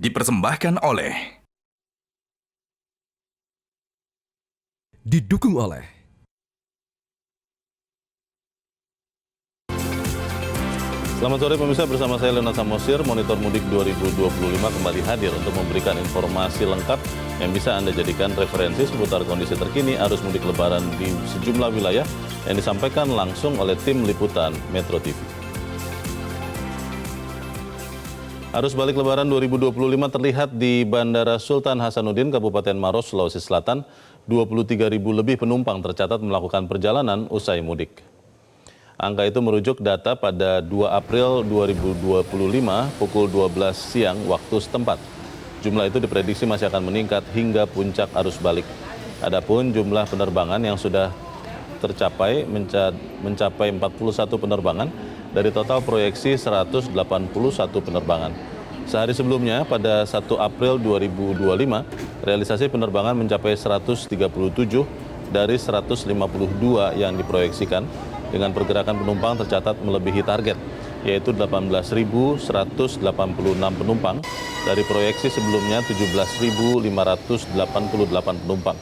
Dipersembahkan oleh Didukung oleh Selamat sore pemirsa, bersama saya Leonard Samosir. Monitor Mudik 2025 kembali hadir untuk memberikan informasi lengkap yang bisa Anda jadikan referensi seputar kondisi terkini arus mudik lebaran di sejumlah wilayah yang disampaikan langsung oleh tim liputan Metro TV. Arus balik lebaran 2025 terlihat di Bandara Sultan Hasanuddin, Kabupaten Maros, Sulawesi Selatan. 23.000 lebih penumpang tercatat melakukan perjalanan usai mudik. Angka itu merujuk data pada 2 April 2025 pukul 12 siang waktu setempat. Jumlah itu diprediksi masih akan meningkat hingga puncak arus balik. Adapun jumlah penerbangan yang sudah tercapai mencapai 41 penerbangan dari total proyeksi 181 penerbangan. Sehari sebelumnya pada 1 April 2025, realisasi penerbangan mencapai 137 dari 152 yang diproyeksikan, dengan pergerakan penumpang tercatat melebihi target, yaitu 18.186 penumpang dari proyeksi sebelumnya 17.588 penumpang.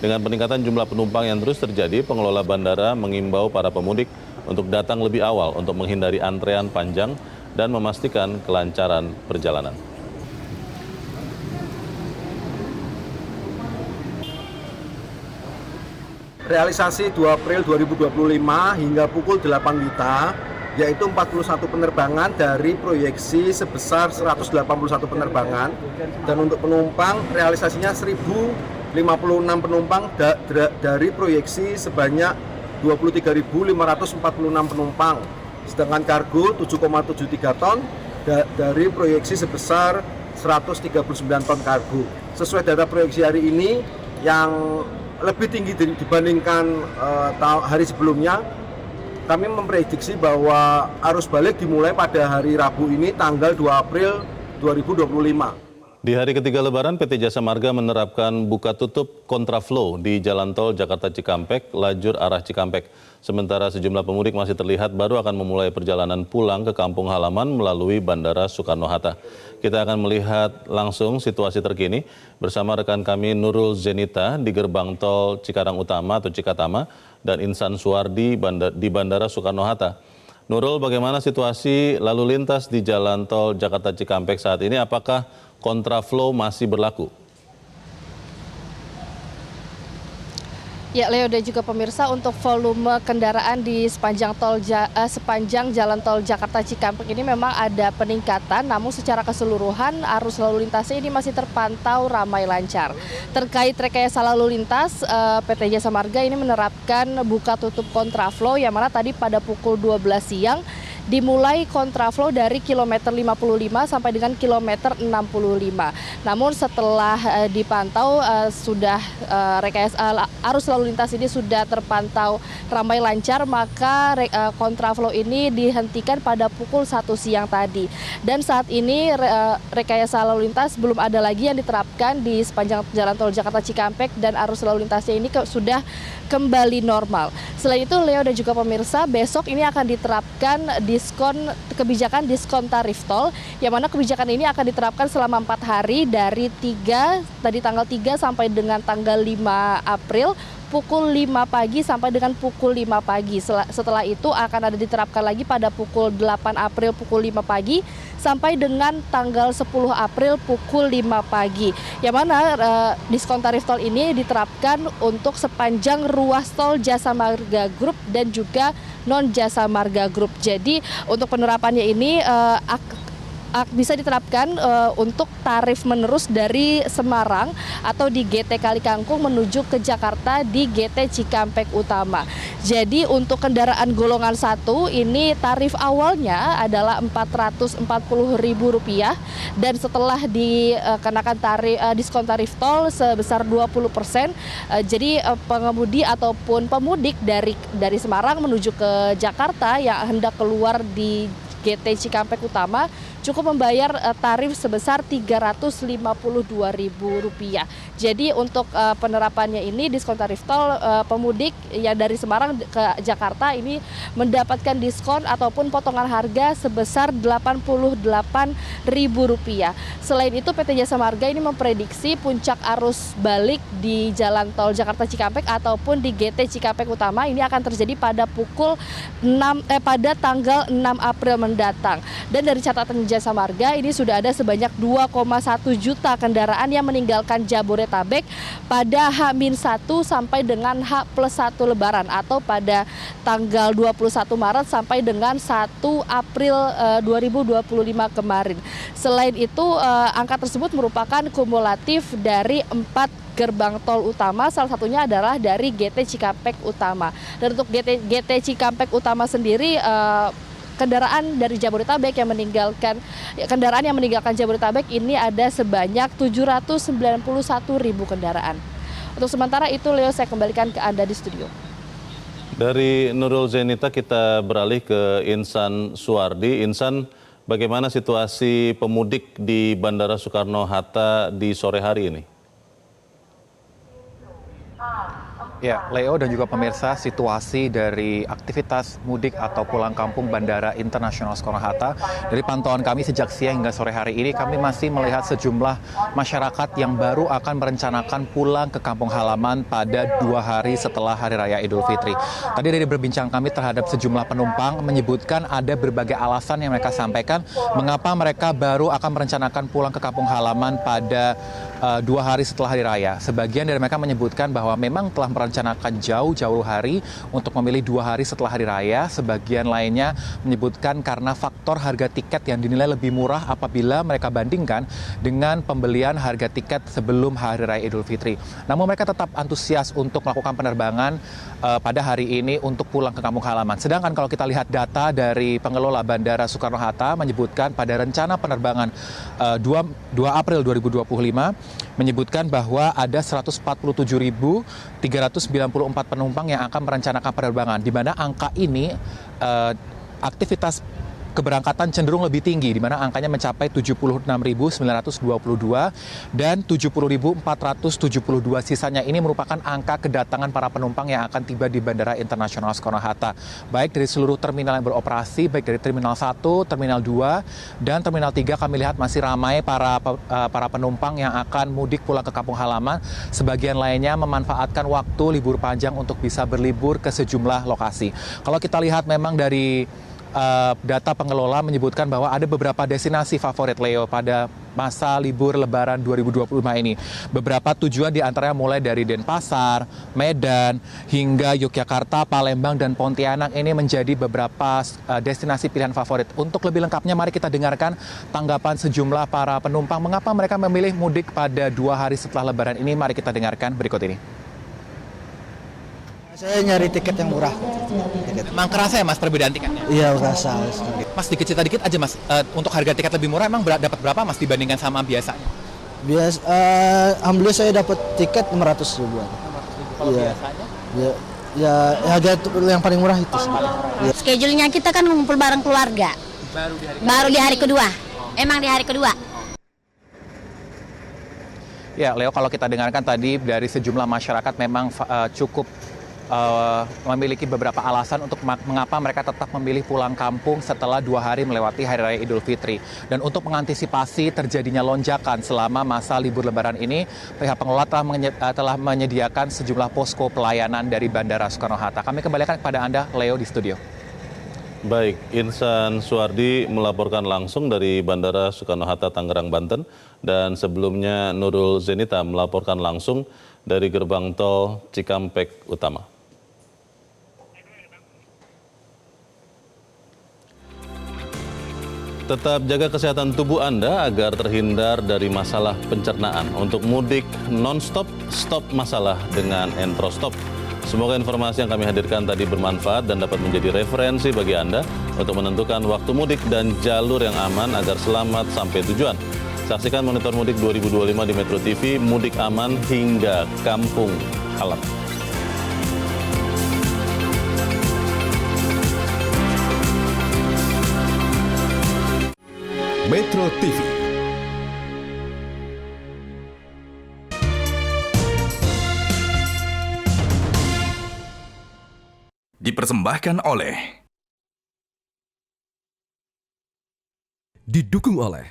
Dengan peningkatan jumlah penumpang yang terus terjadi, pengelola bandara mengimbau para pemudik untuk datang lebih awal untuk menghindari antrean panjang dan memastikan kelancaran perjalanan. Realisasi 2 April 2025 hingga pukul 8 WITA, yaitu 41 penerbangan dari proyeksi sebesar 181 penerbangan, dan untuk penumpang realisasinya 1.056 penumpang dari proyeksi sebanyak 23.546 penumpang, sedangkan kargo 7,73 ton dari proyeksi sebesar 139 ton kargo. Sesuai data proyeksi hari ini yang lebih tinggi dibandingkan hari sebelumnya, kami memprediksi bahwa arus balik dimulai pada hari Rabu ini tanggal 2 April 2025. Di hari ketiga Lebaran, PT Jasa Marga menerapkan buka tutup kontraflow di Jalan Tol Jakarta Cikampek, lajur arah Cikampek. Sementara sejumlah pemudik masih terlihat baru akan memulai perjalanan pulang ke kampung halaman melalui Bandara Soekarno-Hatta. Kita akan melihat langsung situasi terkini bersama rekan kami Nurul Zenita di gerbang tol Cikarang Utama atau Cikatama dan Insan Suwardi di Bandara Soekarno-Hatta. Nurul, bagaimana situasi lalu lintas di Jalan Tol Jakarta Cikampek saat ini? Apakah kontraflow masih berlaku? Ya, Leo dan juga pemirsa, untuk volume kendaraan di sepanjang Jalan Tol Jakarta Cikampek ini memang ada peningkatan, namun secara keseluruhan arus lalu lintasnya ini masih terpantau ramai lancar. Terkait rekayasa lalu lintas, PT Jasa Marga ini menerapkan buka tutup kontraflow, yang mana tadi pada pukul 12 siang dimulai kontraflow dari kilometer 55 sampai dengan kilometer 65. Namun setelah dipantau rekayasa arus lalu lintas ini sudah terpantau ramai lancar, maka kontraflow ini dihentikan pada pukul 1 siang tadi. Dan saat ini rekayasa lalu lintas belum ada lagi yang diterapkan di sepanjang Jalan Tol Jakarta Cikampek, dan arus lalu lintasnya ini sudah kembali normal. Selain itu, Leo dan juga pemirsa, besok ini akan diterapkan kebijakan diskon tarif tol, yang mana kebijakan ini akan diterapkan selama 4 hari dari tanggal 3 sampai dengan tanggal 5 April pukul 5 pagi sampai dengan pukul 5 pagi. Setelah itu akan ada diterapkan lagi pada pukul 8 April pukul 5 pagi sampai dengan tanggal 10 April pukul 5 pagi. Yang mana diskon tarif tol ini diterapkan untuk sepanjang ruas tol Jasa Marga Group dan juga non Jasa Marga Group. Jadi untuk penerapannya ini bisa diterapkan untuk tarif menerus dari Semarang atau di GT Kalikangkung menuju ke Jakarta di GT Cikampek Utama. Jadi untuk kendaraan golongan 1 ini tarif awalnya adalah Rp440.000, dan setelah dikenakan diskon tarif tol sebesar 20%, jadi pengemudi ataupun pemudik dari Semarang menuju ke Jakarta yang hendak keluar di GT Cikampek Utama cukup membayar tarif sebesar Rp352.000. Jadi untuk penerapannya ini diskon tarif tol pemudik yang dari Semarang ke Jakarta ini mendapatkan diskon ataupun potongan harga sebesar Rp88.000. Selain itu PT Jasa Marga ini memprediksi puncak arus balik di jalan tol Jakarta Cikampek ataupun di GT Cikampek Utama ini akan terjadi pada pada tanggal 6 April mendatang. Dan dari catatan Jasa Marga ini sudah ada sebanyak 2,1 juta kendaraan yang meninggalkan Jabodetabek pada H-1 sampai dengan H+1 Lebaran atau pada tanggal 21 Maret sampai dengan 1 April 2025 kemarin. Selain itu, angka tersebut merupakan kumulatif dari 4 gerbang tol utama, salah satunya adalah dari GT Cikampek Utama. Dan untuk GT Cikampek Utama sendiri, kendaraan dari Jabodetabek yang meninggalkan Jabodetabek ini ada sebanyak 791.000 kendaraan. Untuk sementara itu, Leo, saya kembalikan ke Anda di studio. Dari Nurul Zenita kita beralih ke Insan Suwardi. Insan, bagaimana situasi pemudik di Bandara Soekarno-Hatta di sore hari ini? Ya, Leo dan juga pemirsa, situasi dari aktivitas mudik atau pulang kampung Bandara Internasional Soekarno-Hatta, dari pantauan kami sejak siang hingga sore hari ini, kami masih melihat sejumlah masyarakat yang baru akan merencanakan pulang ke kampung halaman pada 2 hari setelah Hari Raya Idul Fitri. Tadi dari berbincang kami terhadap sejumlah penumpang menyebutkan ada berbagai alasan yang mereka sampaikan mengapa mereka baru akan merencanakan pulang ke kampung halaman pada 2 hari setelah Hari Raya. Sebagian dari mereka menyebutkan bahwa memang telah merencanakan jauh-jauh hari untuk memilih 2 hari setelah Hari Raya. Sebagian lainnya menyebutkan karena faktor harga tiket yang dinilai lebih murah apabila mereka bandingkan dengan pembelian harga tiket sebelum Hari Raya Idul Fitri. Namun mereka tetap antusias untuk melakukan penerbangan pada hari ini untuk pulang ke kampung halaman. Sedangkan kalau kita lihat data dari pengelola Bandara Soekarno-Hatta menyebutkan pada rencana penerbangan 2 April 2025 menyebutkan bahwa ada 147.394 penumpang yang akan merencanakan penerbangan, di mana angka ini aktivitas keberangkatan cenderung lebih tinggi, di mana angkanya mencapai 76.922 dan 70.472 sisanya ini merupakan angka kedatangan para penumpang yang akan tiba di Bandara Internasional Soekarno-Hatta, baik dari seluruh terminal yang beroperasi, baik dari Terminal 1, Terminal 2, dan Terminal 3 kami lihat masih ramai para penumpang yang akan mudik pulang ke kampung halaman. Sebagian lainnya memanfaatkan waktu libur panjang untuk bisa berlibur ke sejumlah lokasi. Kalau kita lihat memang dari data pengelola menyebutkan bahwa ada beberapa destinasi favorit Leo pada masa libur Lebaran 2025 ini. Beberapa tujuan diantaranya mulai dari Denpasar, Medan, hingga Yogyakarta, Palembang, dan Pontianak ini menjadi beberapa destinasi pilihan favorit. Untuk lebih lengkapnya, mari kita dengarkan tanggapan sejumlah para penumpang mengapa mereka memilih mudik pada 2 hari setelah Lebaran ini. Mari kita dengarkan berikut ini. Saya nyari tiket yang murah. Emang kerasa ya Mas perbedaan tiketnya? Iya, kerasa. Mas dikit cerita dikit aja Mas, untuk harga tiket lebih murah emang dapat berapa Mas dibandingkan sama biasanya? Alhamdulillah saya dapat tiket 500 ribuan. Kalau biasanya? Ya harga yang paling murah itu. Ya. Schedule-nya kita kan ngumpul bareng keluarga. Baru di hari kedua. Emang di hari kedua. Ya, Leo, kalau kita dengarkan tadi dari sejumlah masyarakat memang cukup memiliki beberapa alasan untuk mengapa mereka tetap memilih pulang kampung setelah 2 hari melewati Hari Raya Idul Fitri. Dan untuk mengantisipasi terjadinya lonjakan selama masa libur Lebaran ini, pihak pengelola telah menyediakan sejumlah posko pelayanan dari Bandara Soekarno-Hatta. Kami kembalikan kepada Anda, Leo, di studio. Baik, Insan Suwardi melaporkan langsung dari Bandara Soekarno-Hatta, Tangerang, Banten. Dan sebelumnya Nurul Zenita melaporkan langsung dari gerbang tol Cikampek Utama. Tetap jaga kesehatan tubuh Anda agar terhindar dari masalah pencernaan. Untuk mudik non-stop, stop masalah dengan Entrostop. Semoga informasi yang kami hadirkan tadi bermanfaat dan dapat menjadi referensi bagi Anda untuk menentukan waktu mudik dan jalur yang aman agar selamat sampai tujuan. Saksikan Monitor Mudik 2025 di Metro TV, mudik aman hingga kampung halaman. Metro TV. Dipersembahkan oleh, didukung oleh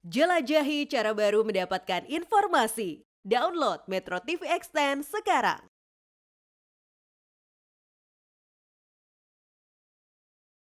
jelajahi cara baru mendapatkan informasi. Download Metro TV Extend sekarang.